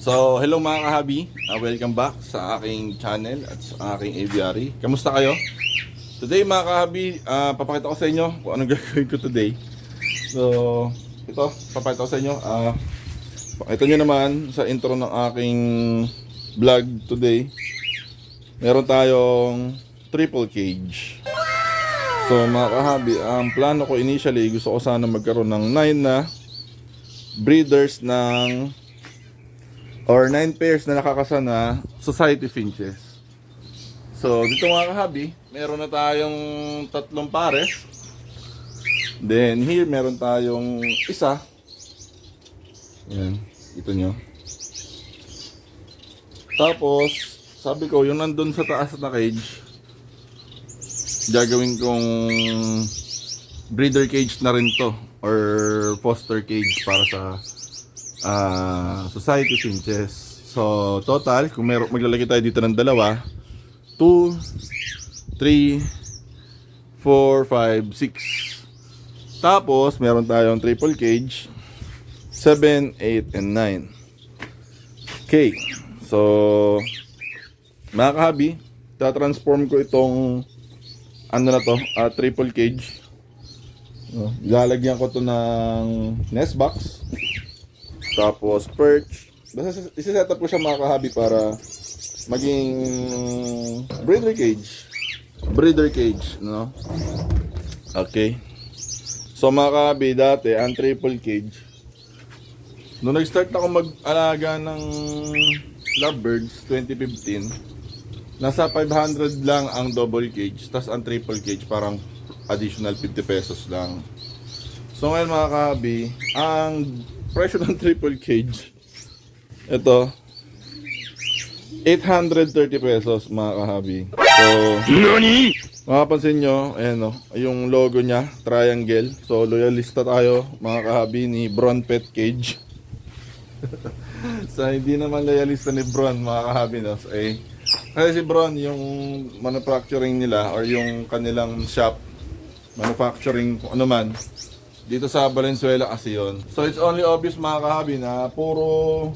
So, hello mga kahabi. Welcome back sa aking channel at sa aking aviary. Kamusta kayo? Today mga kahabi, papakita ko sa inyo kung anong gagawin ko today. So, ito, papakita ko sa inyo. Pakita nyo naman sa intro ng aking vlog today. Meron tayong triple cage. So mga kahabi, ang plano ko initially, gusto ko sana magkaroon ng 9 na breeders ng or 9 pairs na nakakasana society finches. So dito mga kahabi, meron na tayong 3 pares. Then here meron tayong isa. Yan, ito nyo. Tapos sabi ko, yung nandun sa taas na cage, gagawin kong breeder cage na rin to or foster cage para sa society finches. So total, kung maglalagay tayo dito ng dalawa, 2, 3, 4, 5, 6. Tapos meron tayong triple cage 7, 8, and 9. Okay. So mga kahabi, tatransform ko itong ano na to, triple cage. Lalagyan ko to ng nest box. Tapos perch. Basta isa-set up ko siya mga kahabi para maging breeder cage. Breeder cage, no? Okay. So mga kahabi, dati ang triple cage, nung nag-start ako mag-alaga ng lovebirds 2015, nasa 500 lang ang double cage, tas ang triple cage parang additional 50 pesos lang. So ngayon mga kahabi, ang presyo ng triple cage, ito 830 pesos mga kahabi. So makapansin nyo, ayan o, yung logo nya, triangle. So loyalista tayo mga kahabi ni Bron Pet Cage. So hindi naman loyalista ni Bron mga kahabi, no? So, kasi si Bron, yung manufacturing nila or yung kanilang shop, manufacturing kung ano man, dito sa Valenzuela kasi yun. So it's only obvious mga kahabi na puro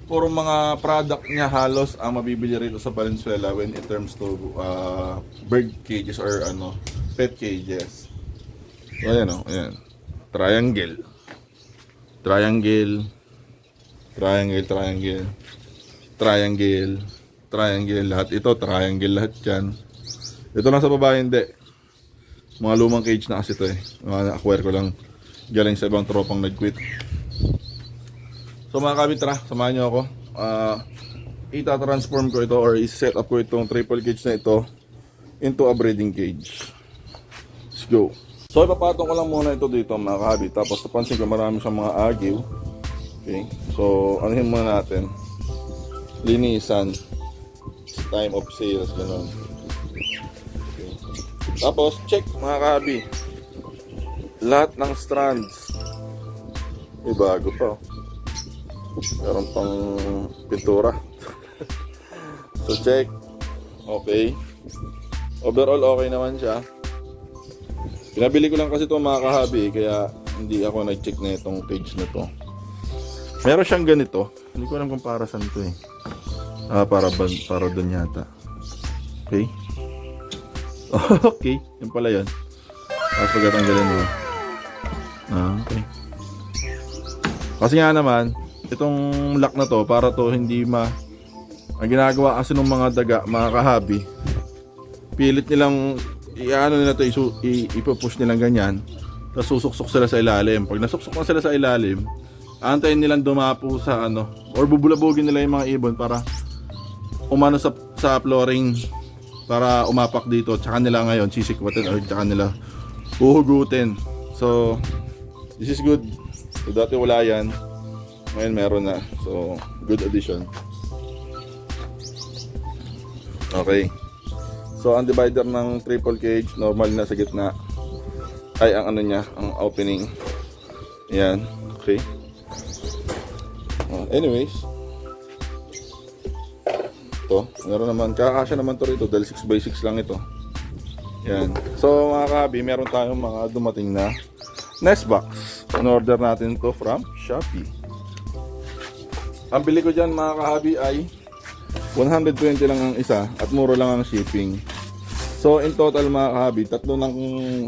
mga product niya halos ang mabibili rito sa Valenzuela when in terms to bird cages or pet cages. So ayan o, ayan. Triangle. Triangle. Triangle, triangle. Triangle. Triangle, lahat ito, triangle lahat yan. Ito na sa baba, hindi. Mga lumang cage na kasi ito eh. Mga acquire ko lang galing sa ibang tropang nag-quit. So mga kabit, tara, samahan nyo ako. Ita-transform ko ito or i-set up ko itong triple cage na ito into a breeding cage. Let's go. So ipapatong ko lang muna ito dito mga kabit. Tapos napansin ko marami siyang mga agiw. Okay, so anuhin muna natin. Linisan. Time of sales, gano'n. Okay. Tapos, check mga kahabi. Lahat ng strands. Bago pa. Meron pang pintura. So, check. Okay. Overall, okay naman siya. Pinabili ko lang kasi ito mga kahabi, kaya hindi ako nag-check na itong cage na to. Meron siyang ganito. Hindi ko alam kung para saan to eh. Para doon yata. Okay. Okay, yun pala yun. Tapos pagkatanggalin mo. Okay. Kasi nga naman, itong lock na to, para to hindi ang ginagawa kasi ng mga daga, mga kahabi, pilit nilang i-ano nila to, ipupush nilang ganyan. Tapos susuksok sila sa ilalim. Pag nasuksok na sila sa ilalim, antayin nilang dumapo sa or bubulabugin nila yung mga ibon para umano sa flooring, para umapak dito. Tsaka nila ngayon sisikwatin or tsaka nila uhugutin. So this is good. So dati wala yan, ngayon meron na. So good addition. Okay. So ang divider ng triple cage, normal na sa gitna ay ang niya, ang opening. Yan. Okay. Anyways, ito, meron naman, kakasya naman to rito dahil 6x6 lang ito. Yan. So mga kahabi, meron tayong mga dumating na nest box. In-order natin to from Shopee. Ang bili ko dyan mga kahabi ay 120 lang ang isa at mura lang ang shipping. So in total mga kahabi, tatlo ng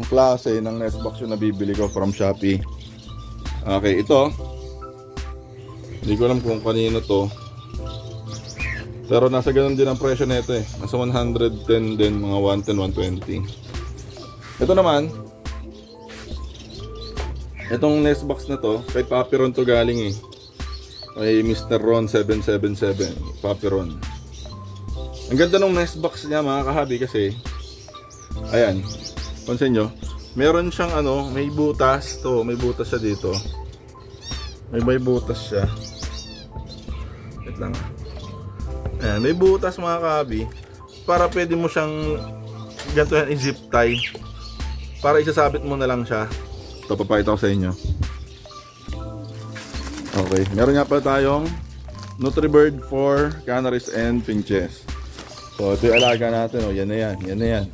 klase ng Nestbox yung nabibili ko from Shopee. Okay, ito. Hindi ko alam kung kanino to. Pero nasa ganun din ang presyo nito eh. Nasa 110 din, mga 110, 120. Ito naman, itong Nestbox na to, kay Papi Ron to galing eh. Kay Mr. Ron 777, Papi Ron. Ang ganda ng Nestbox niya mga kahabi kasi, ayan, pansin nyo, meron siyang ano, may butas to, may butas siya dito. May butas siya. Wait lang. Ayan, may butas mga kahabi, para pwede mo siyang ganito yan, i-zip tie. Para isasabit mo na lang siya. Ito, papakita ko sa inyo. Okay, meron nga pala tayong Nutribird for Canaries and Finches. So, ito yung alaga natin. Oh. Yan na yan. Yan na yan.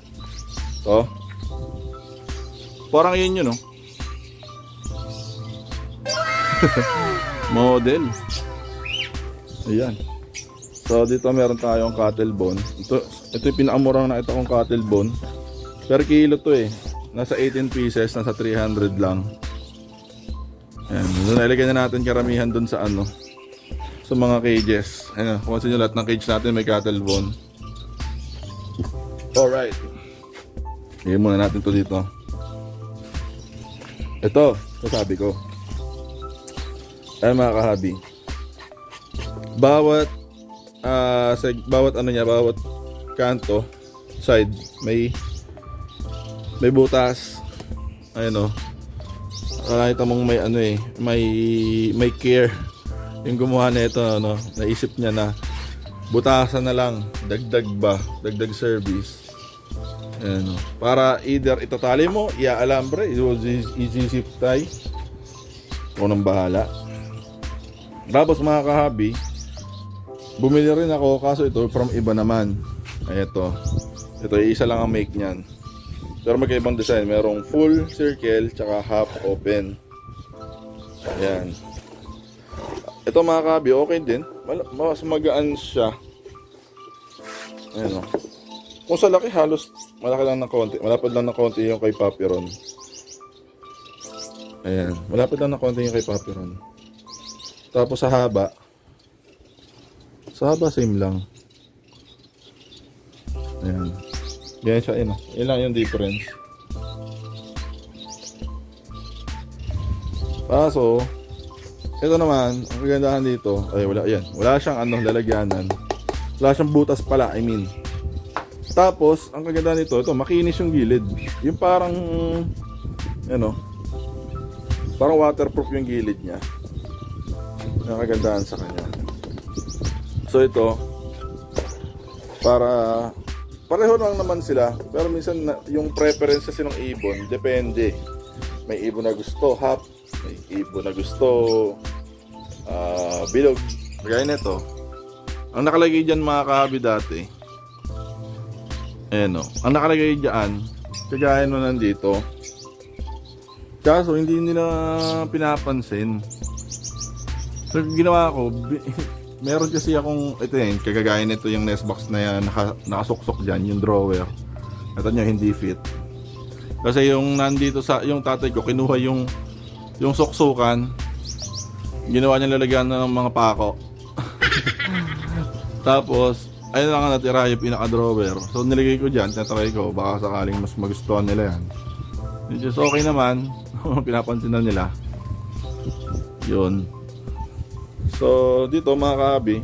So, parang yun yun, no? Model. Ayan. So, dito meron tayong cattle bone. Ito yung pinakamurang nakita kong cattle bone. Per kilo to eh. Nasa 18 pieces, nasa 300 lang. Ayan, doon nalagay na natin karamihan doon sa ano, sa mga cages. Ayan, kung nyo lahat ng cage natin may cattle bone. Alright. Higyan muna natin to dito. Ito sabi ko. Ayan mga kahabi. Bawat ano niya, bawat kanto, side, may butas. Ayan o. Nakita mong may ano eh, may care yung gumawa nito, ano, naisip niya na butasan na lang, dagdag service. Ayan, para either itatali mo, i-alambre, i-zip tie, unang bahala. Tapos mga kahabi, bumili rin ako, kaso ito from iba naman. Ay, ito isa lang ang make niyan. Pero magkaibang design, merong full circle tsaka half open. Ayan. Ito mga kabi, okay din. Mas magaan siya. Ayan o. Kung sa laki, halos malaki lang ng konti. Malapad lang ng konti yung kay Papi Ron. Ayan. Malapad lang ng konti yung kay Papi Ron. Tapos sa haba. Sa haba, same lang. Ayan. Ganyan siya, yun. Yun lang yung difference. Kaso, ito naman, ang kagandahan dito, ay wala, yan. Wala siyang ano, lalagyanan. Wala siyang butas pala, I mean. Tapos, ang kagandahan nito, ito, makinis yung gilid. Yung parang, ano, parang waterproof yung gilid niya. Ang kagandahan sa kanya. So, ito, para pareho lang naman sila, pero minsan yung preference kasi ng ibon depende. May ibon na gusto half, may ibon na gusto bilog. Gaya nito, ang nakalagay dyan mga kahabi dati, ayan o, ang nakalagay dyan, kagaya mo nandito, kaso hindi nila pinapansin. So ginawa ko, meron kasi akong, ito yun, kagagaya nito yung Nestbox na yan, nakasuksok dyan, yung drawer. Ito nyo, hindi fit. Kasi yung nandito sa, yung tatay ko, kinuha yung suksukan, ginawa niya lalagyan ng mga pako. Tapos, ayun lang ang natira yung pinaka-drawer. So, nilagay ko dyan, tinatry ko, baka sakaling mas magustuhan nila yan. Which is okay naman, pinapansin na nila. Yun. So, dito mga kahabi,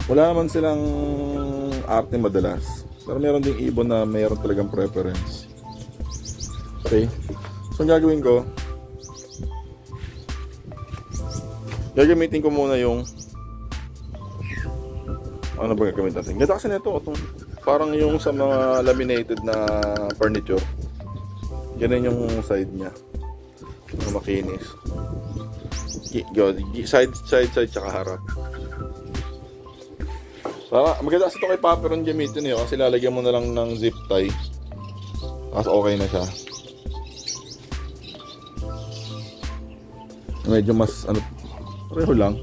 wala naman silang arte madalas. Pero meron ding ibon na mayroon talagang preference. Okay. So, ang gagawin ko, gagamitin ko muna yung, ano ba gagawin natin? Ganda kasi nito, parang yung sa mga laminated na furniture. Ganun yung side niya. Makinis. Side tsaka harap. Maganda kasi ito kay Papi Ron gamitin yun kasi lalagyan mo na lang ng zip tie. Kasi okay na siya. Medyo mas ano, Pareho lang.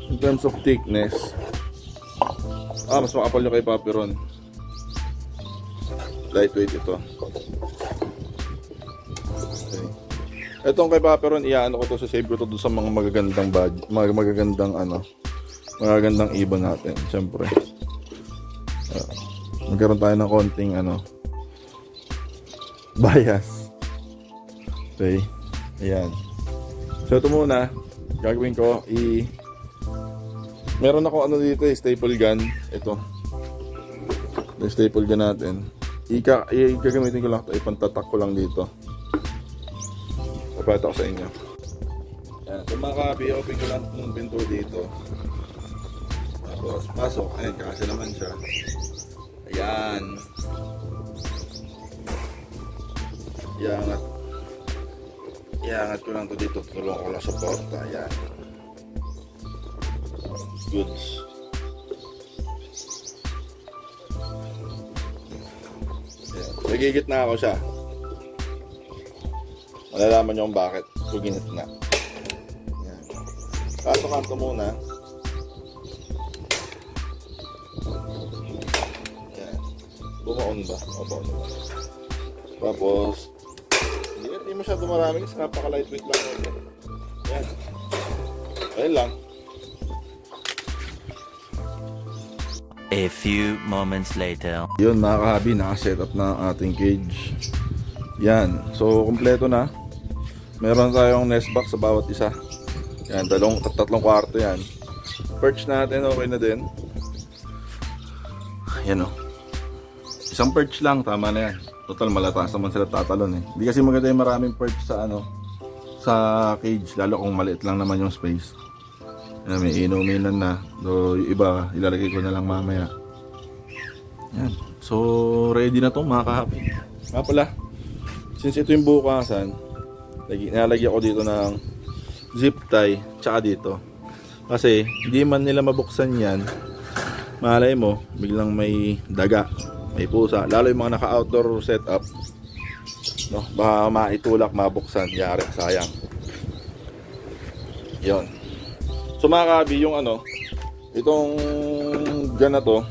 In terms of thickness, mas makapal yung kay Paperon. Lightweight ito. Okay. Etong kay Paperon, iyaano ko to, save ko to doon sa mga magagandang budget, magagandang ibon natin, syempre. Magkaroon tayo ng konting bias. Okay. Ayan. So ito muna, gagawin ko, meron ako dito, staple gun. Ito. Yung staple gun natin. Gagamitin ko lang ito, ipantatak ko lang dito. Papata ko sa inyo. Ayan. So mga kabi, open ko lang yung pinto dito. Tapos pasok. Ayan, kasi naman siya. Ayan. Iangat ko lang to dito. Tulungan ko lang sa porta. Ayan. Goods. Ayan. Nagigit na ako siya. Malalaman nyo kung bakit. Suginit na. Ayan. Kanto muna. Ayan. Bumaon ba? Bumaon ba? Tapos, hindi masyado marami kasi napaka-lightweight lang. Ayan. Ayan lang. A few moments later. Yun mga kahabi, naka-set up na ang ating cage. Yan. So, kompleto na. Meron tayong nest box sa bawat isa. Yan, tatlong kwarto yan. Perch natin, okay na din. Yan o. Isang perch lang, tama na yan. Total, malatas naman sila tatalon eh. Hindi kasi maganda yung maraming perch sa sa cage, lalo kung maliit lang naman yung space. Yan, may inuminan na. So, yung iba, ilalagay ko na lang mamaya. Yan. So, ready na to mga kahabi. Nga pala, since ito yung bukasan, nalagyan ko dito ng zip tie, tsaka dito. Kasi, hindi man nila mabuksan yan, malay mo, biglang may daga, may pusa. Lalo yung mga naka-outdoor setup, no? Baka maitulak, mabuksan, yari, sayang. Yon. So mga kabi, yung itong gun na to,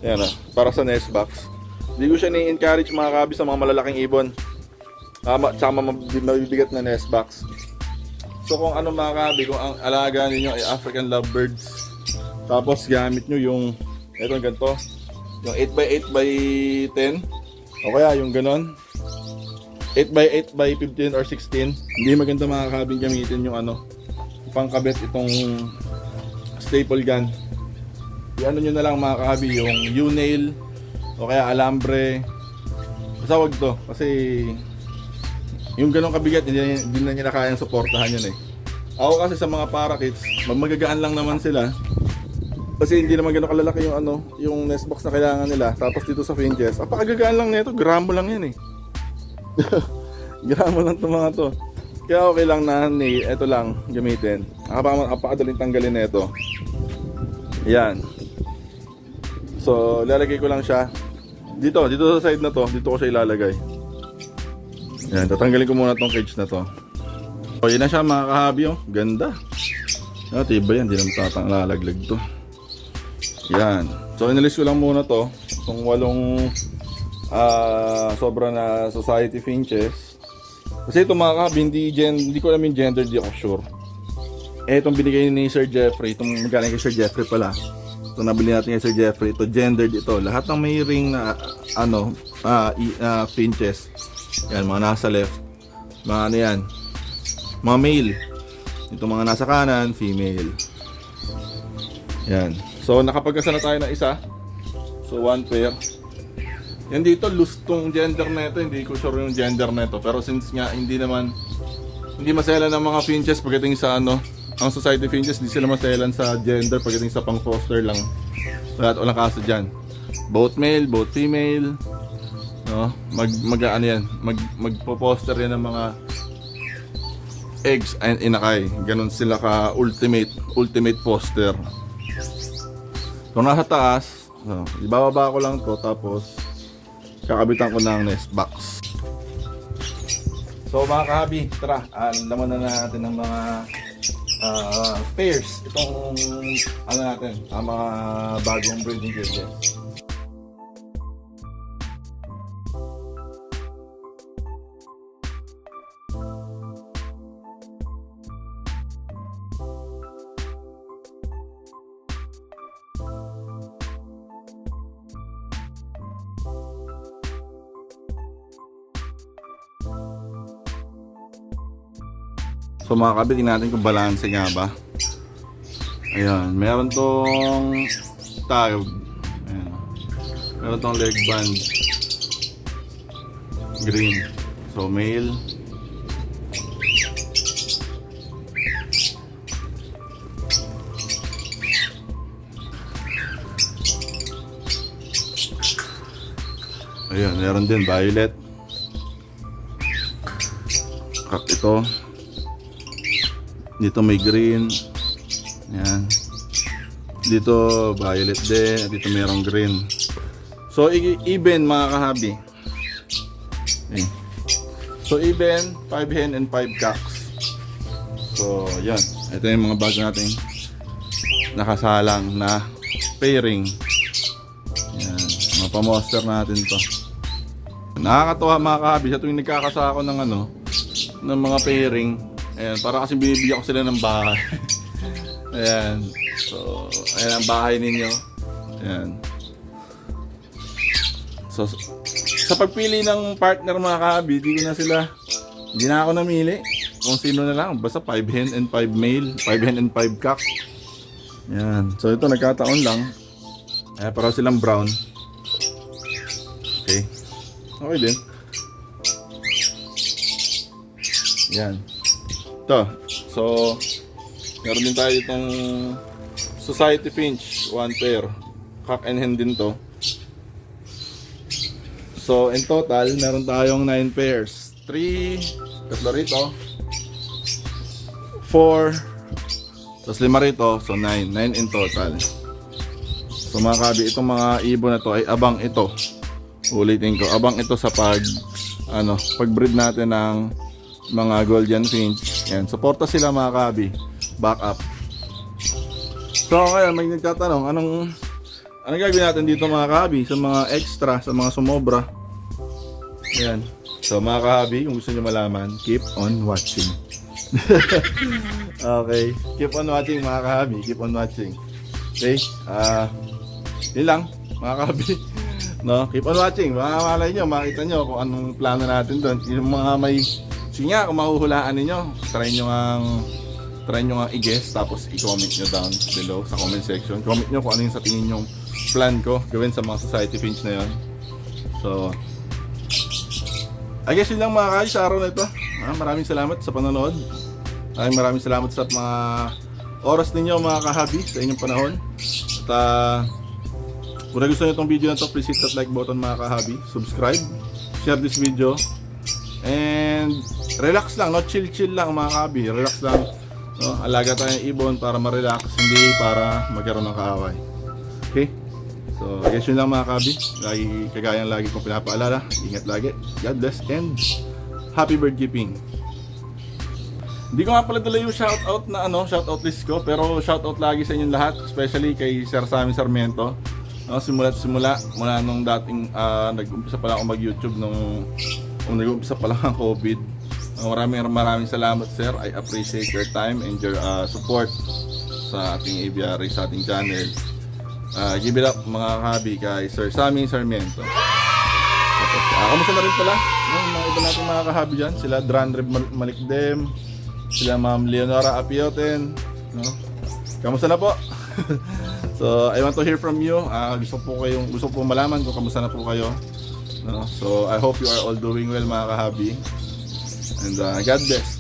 ayan para sa nest box. Hindi ko siya ni-encourage mga kabi sa mga malalaking ibon. Tsaka mabibigat na nest box. So kung mga kabi, kung ang alaga ninyo ay African lovebirds, tapos gamit nyo yung etong ganito, yung 8x8x10, o kaya yung ganon 8x8x15 or 16, hindi maganda mga kabi gamitin yung pangkabit itong staple gun. Iano nyo na lang mga kabi yung U-nail o kaya alambre. Basta wag to kasi yung ganong kabigat hindi na nila kayang suportahan yun eh. Ako kasi sa mga parakeets, magagaan lang naman sila. Kasi hindi naman gano'ng kalalaki yung yung nest box na kailangan nila. Tapos dito sa finches, apakagagaan lang nito, gramo lang yan eh. Gramo lang itong mga to. Kaya okay lang na ito lang gamitin. Apakadaling tanggalin na ito. Yan. So, lalagay ko lang siya dito sa side na to. Dito ko siya ilalagay. Yan, tatanggalin ko muna tong cage na to. So, yun na siya mga kahabi, oh. Ganda. Tiba yan, hindi naman lalaglag to. Yan. So, inalis ko lang muna to. Itong 8 sobra na society finches. Kasi ito mga kahabi, hindi ko alam yung gender, di ako sure. Itong binigay ni Sir Jeffrey, itong magaling kay Sir Jeffrey pala. Ito nabili natin kay Sir Jeffrey, ito gendered ito. Lahat ng may ring na finches. Yan, mga nasa left. Mga yan. Mga male. Ito mga nasa kanan, female. Yan. So nakapagkasa na tayo ng isa. So 1 pair. Yan dito, loose tong gender neto. Hindi ko sure yung gender neto. Pero since nga hindi masela ng mga finches pagdating sa ang society finches, hindi sila maselan sa gender pagdating sa pang foster lang. Walang kaso dyan. Both male, both female. No? Magpo-poster yan ng mga eggs and inakay. Ganon sila ka ultimate poster. So nasa taas, ibababa ko lang to tapos kakabitan ko ng nest box. So mga kahabi, tara, laman na natin ng mga pairs. Itong ano natin, ang mga bagong breeding cages. So mga kabi, tingnan natin kung balanse nga ba. Ayan, meron tong tag. Ayan. Meron tong leg band. Green. So male. Ayan, meron din violet. Kak ito. Dito may green. Yan. Dito violet din. At dito mayroong green. So even mga kahabi. Okay. So even 5 hen and 5 cocks. So yan. Ito yung mga bago natin nakasalang na pairing. Yan. Mga pamoster natin to. Nakakatuwa mga kahabi. Sa tuwing nagkakasa ako ng ano, ng mga pairing. Ayan, para kasi binibigyan ko sila ng bahay. Ayan. So, ayan ang bahay ninyo. Ayan. So, sa pagpili ng partner mga kahabi, hindi na ako namili. Kung sino na lang. Basta 5 hen and 5 male. 5 hen and 5 cock. Ayan. So, ito nagkataon lang. Ayan, para silang brown. Okay. Okay din. Ayan. Ito. So, meron din tayo itong Society Finch, 1 pair. Cock and hen din to. So, in total, meron tayong 9 pairs. 3, tatlo rito. 4, tapos 5 rito. So, 9. 9 in total. So, mga kabi, itong mga ibon na to ay abang ito. Ulitin ko, abang ito sa pag-breed natin ng mga Golden Finch. Yan, suporta sila mga kabi. Back up. So ngayon, may nagtatanong, anong gagawin natin dito mga kabi? Sa mga extra, sa mga sumobra. Yan. So mga kabi, kung gusto nyo malaman, keep on watching. Okay. Keep on watching mga kabi. Keep on watching. Okay. Yun lang mga kabi. No? Keep on watching. Malay nyo, makita nyo kung anong plano natin doon. Yung mga may sige nga, kung mahuhulaan ninyo, try nyo nga i-guess, tapos i-comment nyo down below sa comment section. Comment nyo kung ano yung sa tingin yung plan ko gawin sa mga Society Finch na yon. So, I guess yun lang mga kayo sa araw na ito. Maraming salamat sa panonood. Maraming salamat sa mga oras ninyo mga kahabi sa inyong panahon. At kung nagustuhan nyo itong video na ito, please hit that like button mga kahabi. Subscribe, share this video. And relax lang, no? Chill lang mga kabi. Relax lang, no? Alaga tayong ibon para ma-relax, hindi para magkaroon ng kaaway. Okay? So, I guess yun lang mga kabi. Kagayang lagi kong pinapaalala. Ingat lagi. God bless and happy bird keeping. Hindi ko nga pala dala yung shoutout na shoutout list ko, pero shoutout lagi sa inyong lahat, especially kay Sir Sammy Sarmiento. No, simula mula nung dating nag-umpisa pa lang ako mag-YouTube nung nag-umpisa pa lang ang COVID. Maraming salamat sir. I appreciate your time and your support sa ating aviary, sa ating channel. Give it up mga kahabi kay Sir Sammy Sarmiento. Tapos, kamusta na rin pala yung mga iba natin mga kahabi dyan. Sila Drandreb Malikdem, sila Ma'am Leonora Apioten, no? Kamusta na po? So I want to hear from you. Gusto po malaman kung kamusta na po kayo. No? So I hope you are all doing well mga kahabi. And God bless.